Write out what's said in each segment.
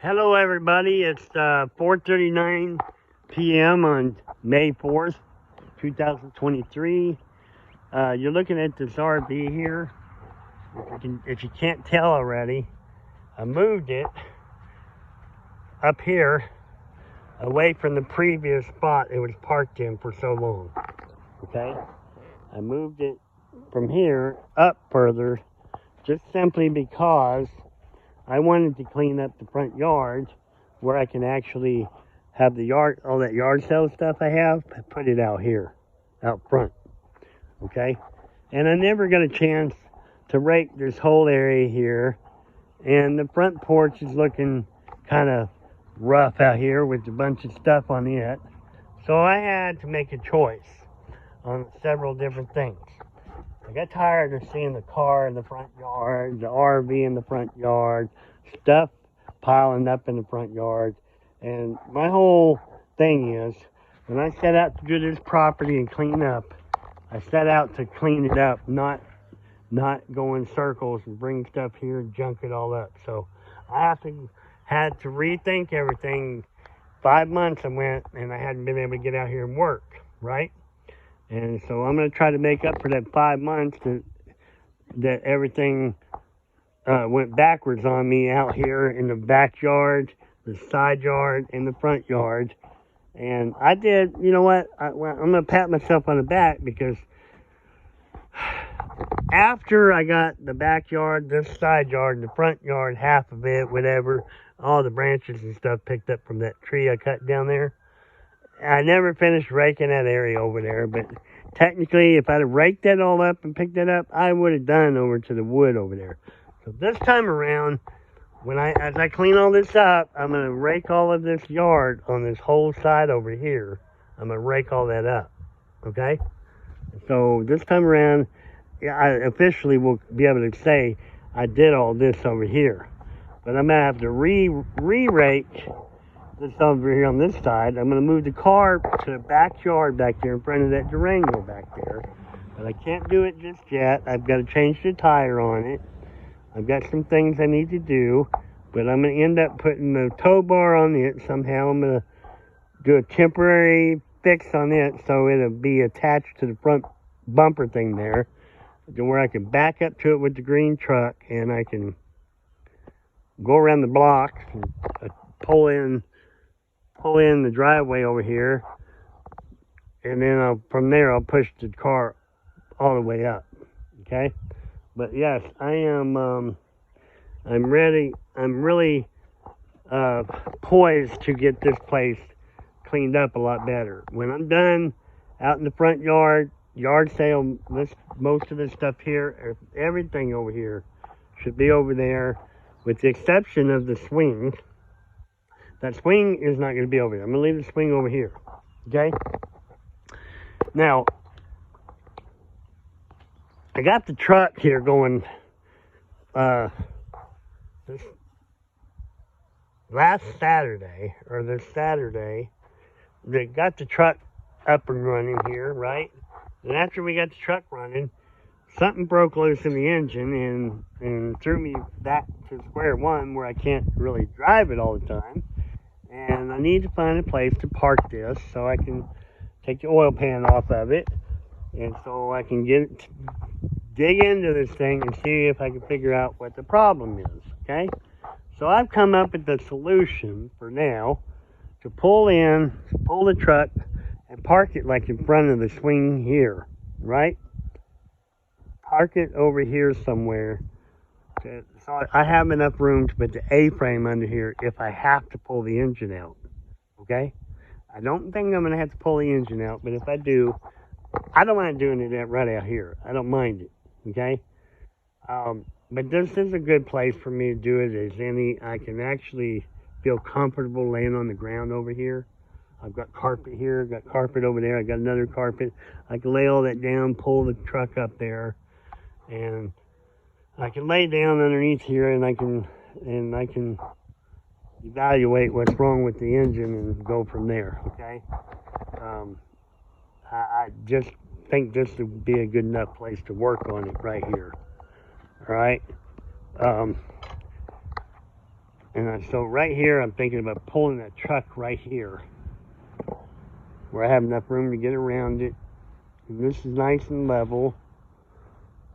Hello everybody, it's 4:39 p.m. on May 4th, 2023. You're looking at this RV here. If you can't tell already, I moved it up here away from the previous spot it was parked in for so long. Okay? I moved it from here up further just simply because I wanted to clean up the front yard where I can actually have the yard, all that yard sale stuff I have, put it out here, out front, okay? And I never got a chance to rake this whole area here, and the front porch is looking kind of rough out here with a bunch of stuff on it. So I had to make a choice on several different things. I got tired of seeing the car in the front yard, the RV in the front yard, stuff piling up in the front yard. And my whole thing is, when I set out to do this property and clean up, I set out to clean it up, not go in circles and bring stuff here and junk it all up. So I had to rethink everything. 5 months I went, and I hadn't been able to get out here and work, right? And so I'm going to try to make up for that 5 months that everything went backwards on me out here in the backyard, the side yard, and the front yard. And I did, you know what, I'm going to pat myself on the back because after I got the backyard, this side yard, and the front yard, half of it, whatever, all the branches and stuff picked up from that tree I cut down there, I never finished raking that area over there, but technically, if I'd have raked that all up and picked that up, I would have done over to the wood over there. So this time around, as I clean all this up, I'm going to rake all of this yard on this whole side over here. I'm going to rake all that up, okay? So this time around, I officially will be able to say I did all this over here. But I'm going to have to re-rake this over here on this side. I'm going to move the car to the backyard back there in front of that Durango back there. But I can't do it just yet. I've got to change the tire on it. I've got some things I need to do. But I'm going to end up putting the tow bar on it somehow. I'm going to do a temporary fix on it so it'll be attached to the front bumper thing there, to where I can back up to it with the green truck and I can go around the block and pull in the driveway over here, and then from there I'll push the car all the way up, okay? But yes, I'm really poised to get this place cleaned up a lot better. When I'm done out in the front yard sale, most of this stuff here, everything over here should be over there, with the exception of the swing. That swing is not going to be over here. I'm going to leave the swing over here, okay? Now, I got the truck here going, this Saturday, they got the truck up and running here, right? And after we got the truck running, something broke loose in the engine and threw me back to square one where I can't really drive it all the time. And I need to find a place to park this so I can take the oil pan off of it, and so I can dig into this thing and see if I can figure out what the problem is, okay? So I've come up with the solution for now to pull the truck and park it like in front of the swing here, right? Park it over here somewhere. So I have enough room to put the A-frame under here if I have to pull the engine out, okay? I don't think I'm going to have to pull the engine out, but if I do, I don't mind doing it right out here. I don't mind it, okay? But this is a good place for me to do it as any. I can actually feel comfortable laying on the ground over here. I've got carpet here, I've got carpet over there, I've got another carpet. I can lay all that down, pull the truck up there, and I can lay down underneath here, and I can evaluate what's wrong with the engine and go from there, okay? I just think this would be a good enough place to work on it right here, all right? And so right here, I'm thinking about pulling that truck right here, where I have enough room to get around it. And this is nice and level,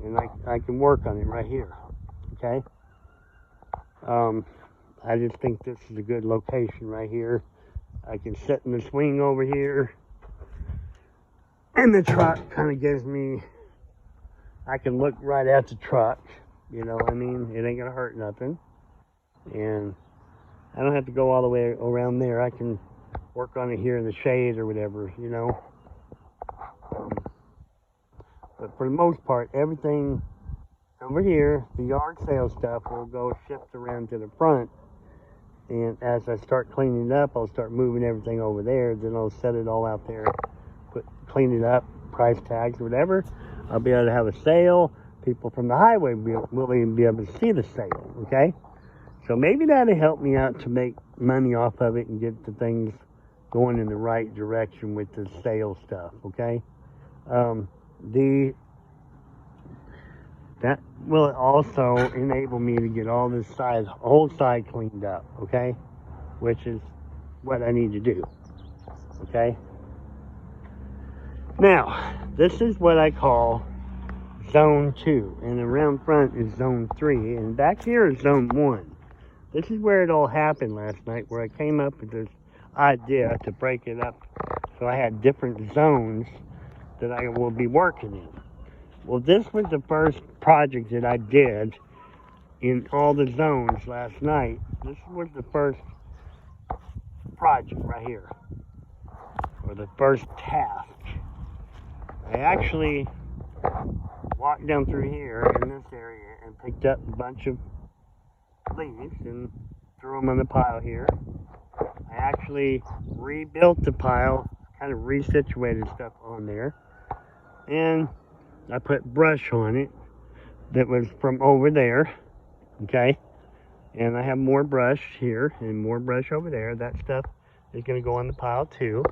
and I can work on it right here, okay? I just think this is a good location right here. I can sit in the swing over here, and the truck kind of gives me, I can look right at the truck, you know what I mean? It ain't gonna hurt nothing. And I don't have to go all the way around there. I can work on it here in the shade or whatever, you know. But for the most part, everything over here, the yard sale stuff, will go shift around to the front. And as I start cleaning it up, I'll start moving everything over there. Then I'll set it all out there, clean it up, price tags, whatever. I'll be able to have a sale. People from the highway will even be able to see the sale, okay? So maybe that'll help me out to make money off of it and get the things going in the right direction with the sale stuff, okay? That will also enable me to get all this whole side cleaned up, okay? Which is what I need to do, okay? Now, this is what I call Zone 2, and around front is Zone 3, and back here is Zone 1. This is where it all happened last night, where I came up with this idea to break it up so I had different zones that I will be working in. Well, this was the first project that I did in all the zones last night. This was the first project right here, or the first task. I actually walked down through here in this area and picked up a bunch of leaves and threw them on the pile here. I actually rebuilt the pile, kind of resituated stuff on there, and I put brush on it that was from over there, okay? And I have more brush here and more brush over there. That stuff is going to go on the pile too.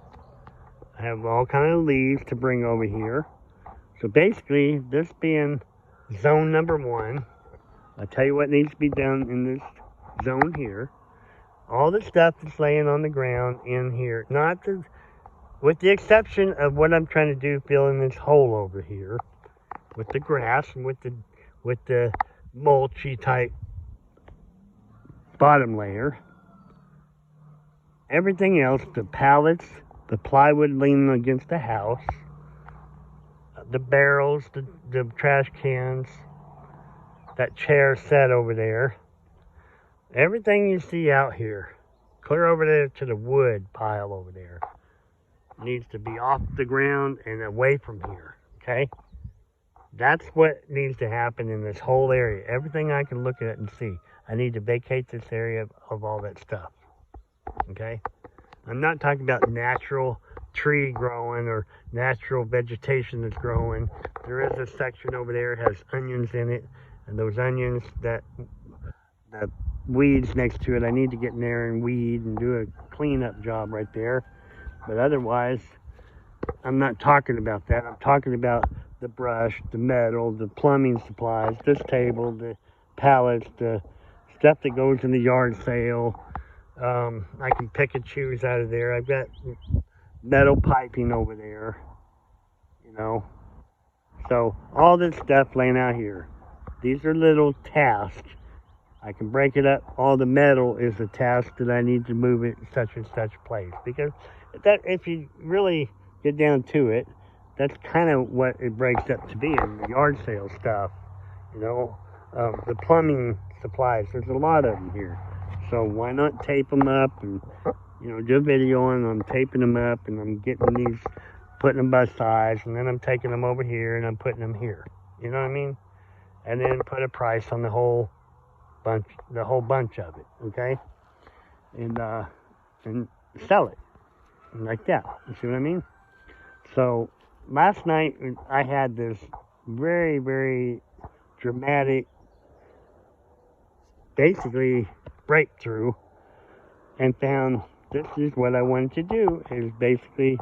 I have all kind of leaves to bring over here. So basically, this being zone number 1, I'll tell you what needs to be done in this zone here. All the stuff that's laying on the ground in here, with the exception of what I'm trying to do, fill in this hole over here with the grass and with the mulchy type bottom layer. Everything else, the pallets, the plywood leaning against the house, the barrels, the trash cans, that chair set over there, everything you see out here, clear over there to the wood pile over there, needs to be off the ground and away from here, okay? That's what needs to happen in this whole area. Everything I can look at and see, I need to vacate this area of all that stuff, okay? I'm not talking about natural tree growing or natural vegetation that's growing. There is a section over there that has onions in it, and those onions, that weeds next to it, I need to get in there and weed and do a cleanup job right there. But otherwise, I'm not talking about that. I'm talking about the brush, the metal, the plumbing supplies, this table, the pallets, the stuff that goes in the yard sale. I can pick and choose out of there. I've got metal piping over there, you know. So all this stuff laying out here. These are little tasks. I can break it up. All the metal is a task that I need to move it in such and such place. Because that, if you really get down to it, that's kind of what it breaks up to be in the yard sale stuff. You know, the plumbing supplies, there's a lot of them here. So why not tape them up and, you know, do a video on them, taping them up, and I'm getting these, putting them by size, and then I'm taking them over here and I'm putting them here. You know what I mean? And then put a price on the whole bunch of it, okay? And sell it like that. You see what I mean? So last night I had this very, very dramatic, basically, breakthrough, and found this is what I wanted to do, is basically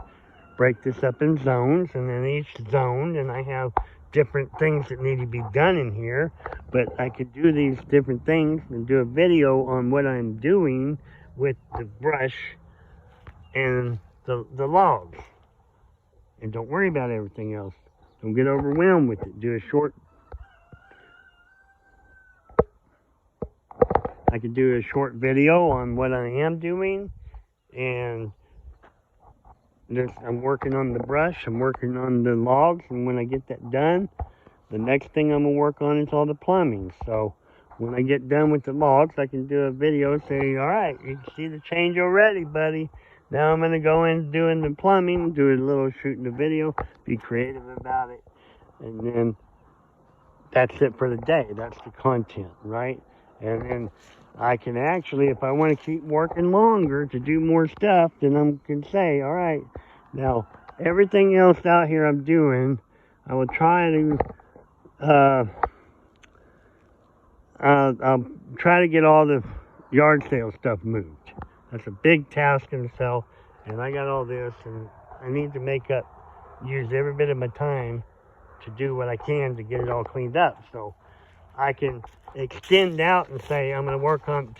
break this up in zones, and in each zone, and I have different things that need to be done in here, but I could do these different things and do a video on what I'm doing with the brush and the logs. And don't worry about everything else. Don't get overwhelmed with it. I could do a short video on what I am doing, and I'm working on the brush, I'm working on the logs, and when I get that done, the next thing I'm going to work on is all the plumbing. So when I get done with the logs, I can do a video saying, all right, you can see the change already, buddy. Now I'm going to go in doing the plumbing, do a little shooting the video, be creative about it, and then that's it for the day. That's the content, right? And then I can actually, if I want to keep working longer to do more stuff, then I can say, all right, now everything else out here I'm doing, I will try to, I'll try to get all the yard sale stuff moved. That's a big task in itself, and I got all this, and I need to use every bit of my time to do what I can to get it all cleaned up. So I can extend out and say, I'm going to work on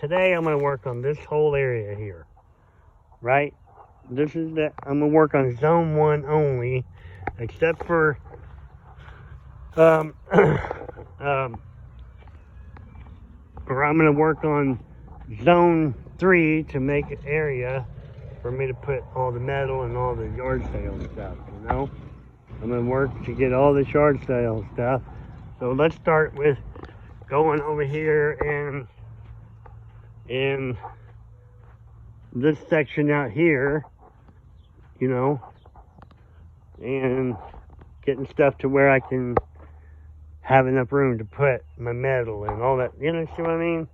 this whole area here, right? I'm going to work on zone 1 only, except for, or I'm going to work on zone 3 to make an area for me to put all the metal and all the yard sale stuff, you know? I'm going to work to get all the yard sale stuff. So let's start with going over here and in this section out here, you know, and getting stuff to where I can have enough room to put my metal and all that, you know, see what I mean?